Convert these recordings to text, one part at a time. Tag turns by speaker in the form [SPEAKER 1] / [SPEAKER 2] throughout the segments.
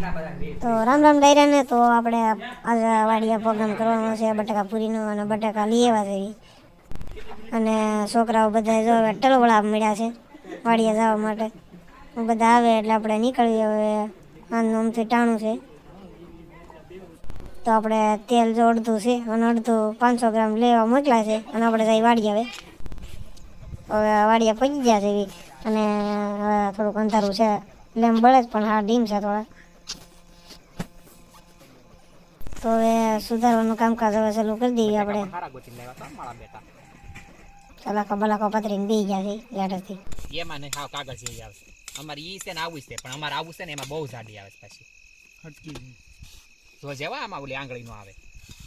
[SPEAKER 1] તો રામ રામ ડાયરા ને તો આપણે આજે વાડિયા પ્રોગ્રામ કરવાનો છે બટાકા પૂરીનો અને બટાકા લઈ આવ્યા છે અને છોકરાઓ બધા જો ટલોવડા મળ્યા છે વાડિયા જવા માટે બધા આવે એટલે આપણે નીકળીએ હવે આમથી ટાણું છે તો આપણે તેલ જો અડધું છે અને અડધું 500 ગ્રામ લેવા મોકલ્યા છે અને આપણે જઈ વાડિયા હવે વાડિયા પહોંચી ગયા છે એવી અને થોડુંક અંધારું છે લેમ્પ બળે જ પણ હા ડીમ છે થોડા તો હવે સુધારવાનું કામકાજ હવે ચાલુ કરી દઈએ આપણે સલાખો બલાખો પતરીને બી ગયા છે લેટરથી
[SPEAKER 2] એમાં નહીં હાવ કાગળ જેવી આવે અમારે ઈ છે ને આવું છે પણ અમારે આવું છે ને એમાં બહુ જાડી આવે પછી હટકી જો જેવા આમાં ઓલી આંગળી નો આવે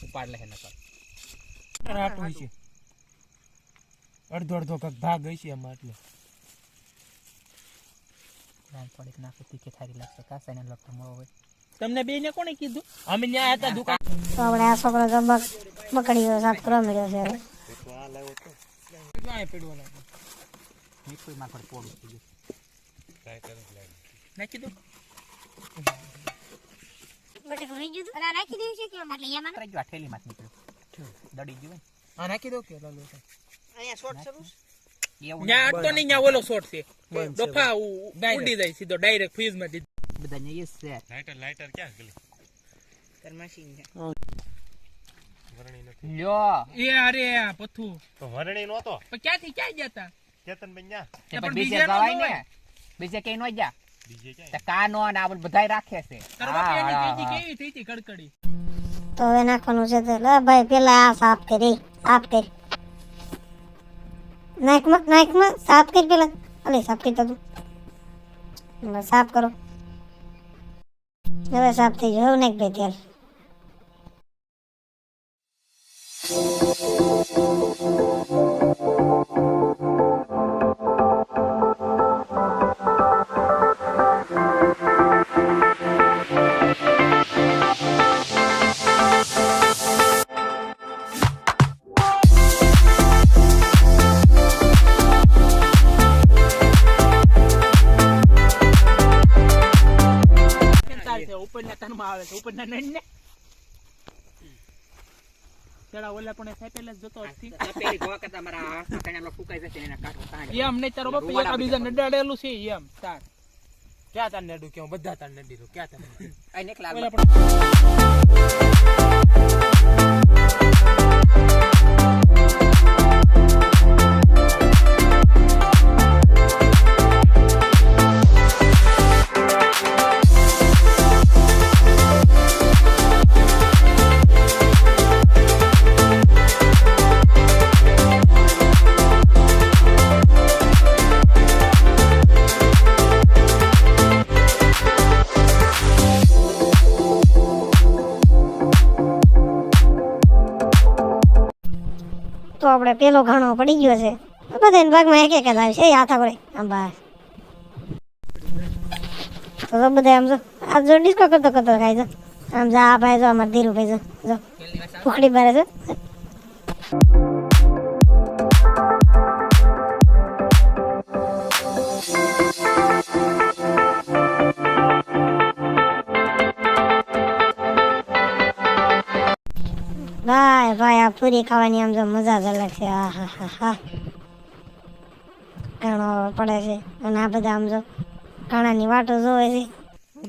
[SPEAKER 2] ઉપાડ લે નકર
[SPEAKER 3] રાટ હોય છે અડધો અડધો કક ભાગ હોય છે એમાં એટલે
[SPEAKER 2] થોડીક નાખો તીખી થારી લાગશે કાસાને લગતો મળો હોય
[SPEAKER 3] તમને બે ને કોણે કીધું અમે ન્યા હતા દુકાન
[SPEAKER 1] તો આપણે આ છોકરો તો બકડીઓ સાફ કરવા મળ્યો છે હવે
[SPEAKER 2] મીઠું માં થોડું પોડું થઈ ગયું નાખી દો
[SPEAKER 1] બટેકું રહી ગયું અરે નાખી દેવું છે કે એટલે એમાં
[SPEAKER 2] કરી ગયો થેલી માં નીકળ્યું દડી ગયું
[SPEAKER 3] હા નાખી દો કે લાલો
[SPEAKER 1] અહીંયા શોર્ટ શરૂ
[SPEAKER 3] ન્યા તો નહીં ન્યા ઓલો શોર્ટ છે દફા ઉડી જાય સીધો ડાયરેક્ટ ફ્રીજ માં
[SPEAKER 2] બધા ને યસ છે
[SPEAKER 4] લાઇટર ક્યાં ગલી
[SPEAKER 1] તાર મશીન છે
[SPEAKER 4] વરણી નથી
[SPEAKER 2] લ્યો
[SPEAKER 3] એ અરે આ પથ્થુ
[SPEAKER 4] તો વરણી નહોતો
[SPEAKER 3] પણ ક્યાંથી ક્યાં ગયા તા
[SPEAKER 4] કેતન બેન ન્યા
[SPEAKER 2] પણ બીજે જવાય ને બીજે કઈ નો જા
[SPEAKER 4] બીજે ક્યાં
[SPEAKER 2] તે કાનો ને આ બધાય રાખે છે
[SPEAKER 3] તરવટિયાની તેજી કેવી થઈ હતી કડકડી
[SPEAKER 1] તો હવે નાખવાનું છે તો લે ભાઈ પેલા આ સાફ કરી નાખમાં સાફ કરી પેલા અલે સાફ કરી તું સાફ કરો હવે સાફ થઈ ગયો નાખ ભાઈ તેલ
[SPEAKER 3] ઉપરના તનમાં આવે છે ઉપરના નણ ને તેડા ઓલા પણ સાપેલા જતો હતી
[SPEAKER 2] પેલી ગોવા કરતા મારા હાથના કણાલો ફૂકાઈ જશે એના કાઢો તાણ
[SPEAKER 3] એમ નહીં તારો બાપ એક બીજા નડાડેલું છે એમ તાર ક્યાં તાર નડું કે બધા તાર નડી રહ્યો ક્યાં તાર
[SPEAKER 2] આ નીકળા
[SPEAKER 3] ઓલા
[SPEAKER 1] તો આપણે પેલો ઘાણો પડી ગયો છે બધાને ભાગમાં એક એક જ આવે છે હાથ આપણે આમ બહાર તો બધા આમ જો આ જો ડિસ્કો કરતો ખાય છે આમ જા આ ભાઈ જો અમારે ધીરુભાઈ જો ફૂકડી મારે છે ભાઈ આ પૂરી ખાવાની આમ જો મજા જ અલગ છે હા હા હા હા ઘણો પડે છે અને આ બધા આમ જો ઘણાની વાટો જોવે છે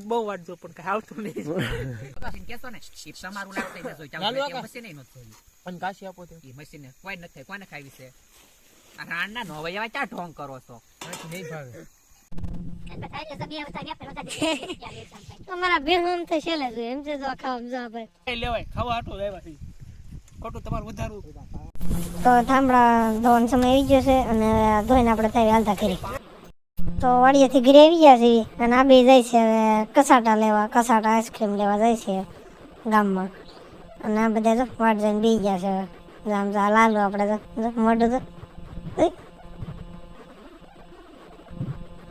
[SPEAKER 3] બહુ વાટ જો પણ કઈ આવતું નહીં
[SPEAKER 2] કેસો ને ઈ તમારું લાગતે જજો ચાલો મશીન નહીં નતો
[SPEAKER 3] પણ કાશી આપો તો
[SPEAKER 2] ઈ મશીન કોઈ ન થાય કોને ખાવી છે આ રાણના નો હવે એવા ચા ઢોંગ કરો છો
[SPEAKER 3] નહીં ભાવે
[SPEAKER 1] અમારા બેન તો છેલ્લે જો એમ છે જો ખાવા જો આપણે
[SPEAKER 3] લેવાય ખાવા આટો આવ્યા છે ખોટું તમારું વધારું
[SPEAKER 1] તો થાંભળા ધોવાનો સમય આવી ગયો છે અને ધોઈને આપણે ત્યાં હાલતા કરી તો વાડીએથી ઘરે આવી ગયા છે અને આ બે જાય છે હવે કસાટા આઈસ્ક્રીમ લેવા જાય છે ગામમાં અને આ બધા જો વાટ જઈને બેસી ગયા છે આમ લાલુ આપણે મોઢું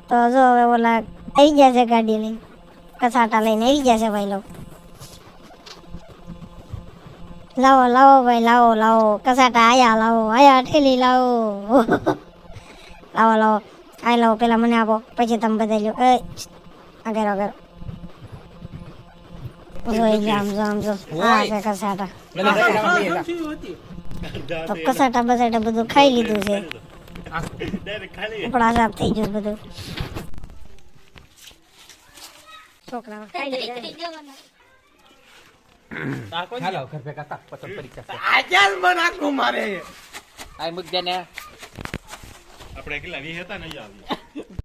[SPEAKER 1] તો જો હવે ઓલા આવી ગયા છે ગાડી લઈને કસાટા લઈને આવી ગયા છે ભાઈ લોકો લાવો લાવો ભાઈ લાવો કસાટા આયા ઠેલી લાવો લાવો આ લાવો પેલા મને આપો પછી તમે બધા લ્યો એ આગળ જોઈ આમ જો આમ જો આ છે કસાટા તો કસાટા બસાટા બધું ખાઈ લીધું છે
[SPEAKER 4] ડાયરેક્ટ ખાલી
[SPEAKER 1] કપડા સાફ થઈ ગયું બધું છોકરાઓ ખાઈ લીધા
[SPEAKER 2] હાલો ઘર ભેગા થા પછી પરીક્ષા
[SPEAKER 3] આજાલ મન આખું મારે
[SPEAKER 2] આ મુદ્દે ને
[SPEAKER 4] આપણે કેટલા 20 હતા ને અહીંયા આવી